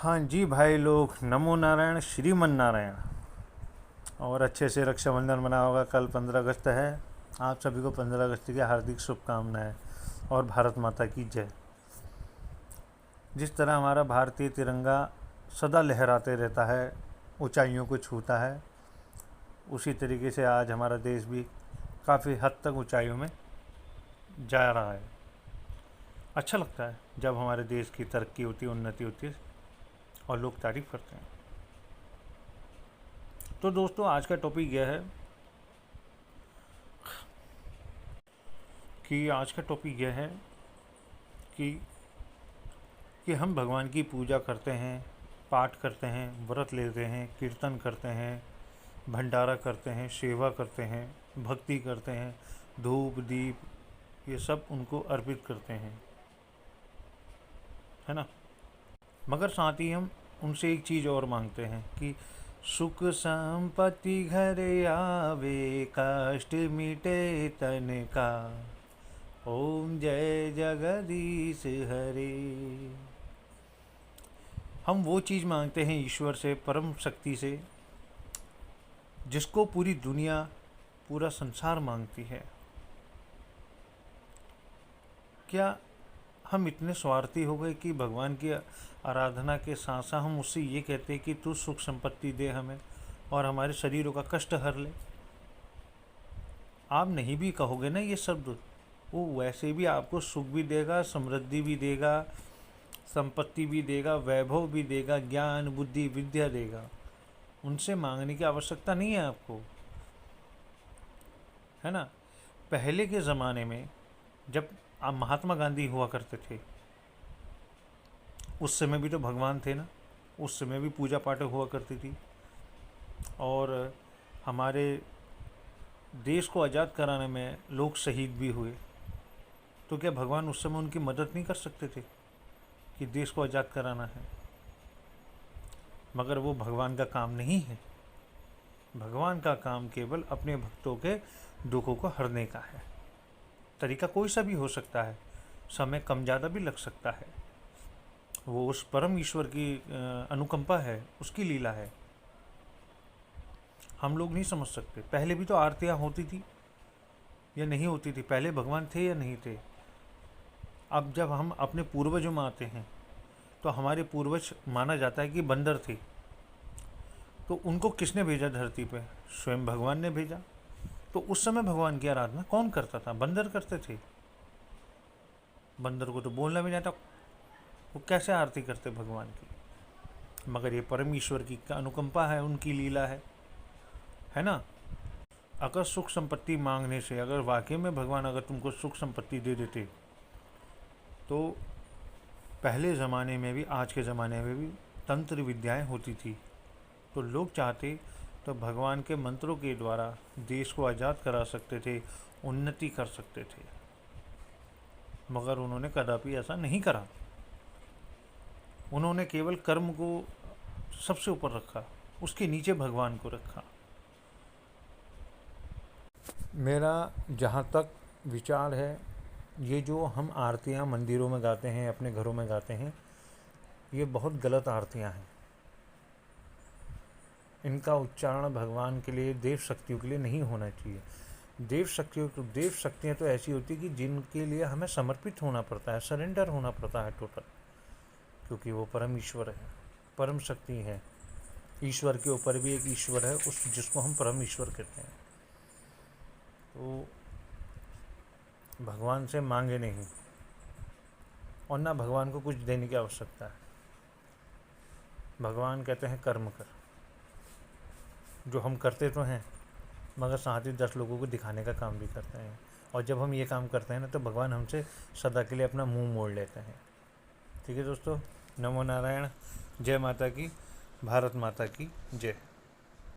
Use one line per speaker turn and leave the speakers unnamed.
हाँ जी भाई लोग, नमो नारायण, श्रीमन नारायण। और अच्छे से रक्षाबंधन मना होगा। कल 15 अगस्त है। आप सभी को 15 अगस्त की हार्दिक शुभकामनाएं और भारत माता की जय। जिस तरह हमारा भारतीय तिरंगा सदा लहराते रहता है, ऊंचाइयों को छूता है, उसी तरीके से आज हमारा देश भी काफ़ी हद तक ऊंचाइयों में जा रहा है। अच्छा लगता है जब हमारे देश की तरक्की होती है, उन्नति होती है और लोग तारीफ करते हैं। तो दोस्तों, आज का टॉपिक यह है कि हम भगवान की पूजा करते हैं, पाठ करते हैं, व्रत लेते हैं, कीर्तन करते हैं, भंडारा करते हैं, सेवा करते हैं, भक्ति करते हैं, धूप दीप ये सब उनको अर्पित करते हैं, है ना। मगर साथ ही हम उनसे एक चीज़ और मांगते हैं कि सुख संपत्ति घर आवे, कष्ट मिटे तन का, ओम जय जगदीश हरे। हम वो चीज़ मांगते हैं ईश्वर से, परम शक्ति से, जिसको पूरी दुनिया, पूरा संसार मांगती है। क्या हम इतने स्वार्थी हो गए कि भगवान की आराधना के साथ साथ हम उससे ये कहते हैं कि तू सुख संपत्ति दे हमें और हमारे शरीरों का कष्ट हर ले? आप नहीं भी कहोगे ना ये शब्द, वो वैसे भी आपको सुख भी देगा, समृद्धि भी देगा, संपत्ति भी देगा, वैभव भी देगा, ज्ञान बुद्धि विद्या देगा। उनसे मांगने की आवश्यकता नहीं है आपको, है ना। पहले के ज़माने में जब आप महात्मा गांधी हुआ करते थे, उस समय भी तो भगवान थे ना, उस समय भी पूजा पाठ हुआ करती थी। और हमारे देश को आज़ाद कराने में लोग शहीद भी हुए, तो क्या भगवान उस समय उनकी मदद नहीं कर सकते थे कि देश को आज़ाद कराना है? मगर वो भगवान का काम नहीं है। भगवान का काम केवल अपने भक्तों के दुखों को हरने का है। तरीका कोई सा भी हो सकता है, समय कम ज़्यादा भी लग सकता है, वो उस परम ईश्वर की अनुकंपा है, उसकी लीला है। हम लोग नहीं समझ सकते। पहले भी तो आरतियाँ होती थी या नहीं होती थी? पहले भगवान थे या नहीं थे? अब जब हम अपने पूर्वजों में आते हैं तो हमारे पूर्वज माना जाता है कि बंदर थे, तो उनको किसने भेजा धरती पे? स्वयं भगवान ने भेजा। तो उस समय भगवान की आराधना कौन करता था? बंदर करते थे। बंदर को तो बोलना भी नहीं आता, वो कैसे आरती करते भगवान की? मगर ये परम ईश्वर की अनुकंपा है, उनकी लीला है ना। अगर सुख संपत्ति मांगने से, अगर वाकई में भगवान अगर तुमको सुख संपत्ति दे देते, तो पहले ज़माने में भी, आज के ज़माने में भी तंत्र विद्याएं होती थी, तो लोग चाहते तो भगवान के मंत्रों के द्वारा देश को आज़ाद करा सकते थे, उन्नति कर सकते थे। मगर उन्होंने कदापि ऐसा नहीं करा। उन्होंने केवल कर्म को सबसे ऊपर रखा, उसके नीचे भगवान को रखा। मेरा जहाँ तक विचार है, ये जो हम आरतियाँ मंदिरों में गाते हैं, अपने घरों में गाते हैं, ये बहुत गलत आरतियाँ हैं। इनका उच्चारण भगवान के लिए, देव शक्तियों के लिए नहीं होना चाहिए। देव शक्तियाँ तो ऐसी होती है कि जिनके लिए हमें समर्पित होना पड़ता है, सरेंडर होना पड़ता है टोटल, क्योंकि वो परम ईश्वर है, परम शक्ति है। ईश्वर के ऊपर भी एक ईश्वर है, उस जिसको हम परम ईश्वर कहते हैं। तो भगवान से मांगे नहीं, और ना भगवान को कुछ देने की आवश्यकता है। भगवान कहते हैं कर्म कर, जो हम करते तो हैं, मगर साथ ही 10 लोगों को दिखाने का काम भी करते हैं। और जब हम ये काम करते हैं ना, तो भगवान हमसे सदा के लिए अपना मुंह मोड़ लेते हैं। ठीक है दोस्तों, नमो नारायण, जय माता की, भारत माता की जय।